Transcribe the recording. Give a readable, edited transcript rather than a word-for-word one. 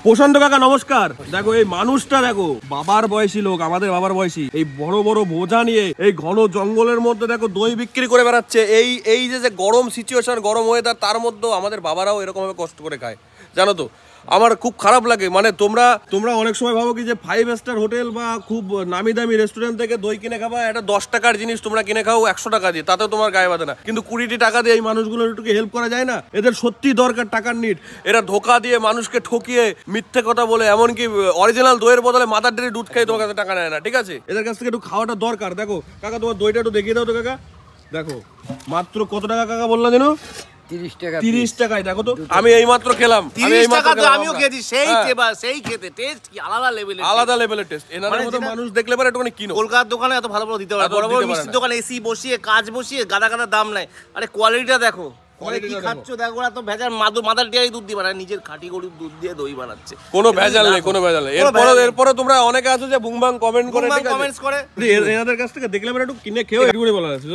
প্রশান্ত কাকা নমস্কার। দেখো এই মানুষটা, দেখো বাবার বয়সী লোক, আমাদের বাবার বয়সী, এই বড় বড় বোঝা নিয়ে এই ঘন জঙ্গলের মধ্যে দেখো দই বিক্রি করে বেড়াচ্ছে। এই যে গরম সিচুয়েশন, গরম ওয়েদার, তার মধ্যেও আমাদের বাবারাও এরকম ভাবে কষ্ট করে খায়, জানো তো। আমার খুব খারাপ লাগে। মানে তোমরা অনেক সময় ভাবো কি যে 5 স্টার হোটেল বা খুব নামি দামি রেস্টুরেন্ট থেকে দই কিনে খাবা, এটা 10 টাকার জিনিস তোমরা কিনে খাও 100 টাকা দিয়ে, তাতেও তোমার গায়ে বাঁধে না। কিন্তু 20টি টাকা দিয়ে এই মানুষগুলোর একটু হেল্প করা যায় না? এদের সত্যি দরকার টাকার নিড। এরা ধোকা দিয়ে মানুষকে ঠকিয়ে মিথ্যে কথা বলে, এমনকি অরিজিনাল দইয়ের বদলে মাদার ডেয়ারি দুধ খেয়ে তোমার কাছে টাকা নেয় না, ঠিক আছে? এদের কাছ থেকে একটু খাওয়াটা দরকার। দেখো কাকা, তোমার দইটা একটু দেখিয়ে দাও তো কাকা। দেখো মাত্র কত টাকা কাকা বললাম যেন? 30 টাকায়। দেখো তো, আমি এই মাত্র খেলাম। 30 টাকা তো আমিও খেয়েছি, সেই খেতে টেস্ট কি আলাদা লেভেলের টেস্ট। এনাদের মতো মানুষ দেখলে পরে একটুখানি কিনো। কলকাতার দোকানে এত ভালো ভালো দিতে পারে, বড় বড় মিষ্টির দোকানে এসি বসিয়ে কাজ বসিয়ে গাদা গাদা দাম নেয়। আরে কোয়ালিটিটা দেখো, কি খাচ্ছ দেখো। ওরা তো ভেজাল মাদার ডেয়ারি দুধ দিয়ে বানায়, নিজের খাঁটি গরুর দুধ দিয়ে দই বানাচ্ছে, কোনো ভেজাল নেই, কোনো ভেজাল নেই। এরপরে তোমরা অনেকে আছো যে বুংবাং কমেন্ট করে, কমেন্টস করে। এনাদের কাছ থেকে দেখলে পরে একটু কিনে খেয়েও একটু বলা আছে।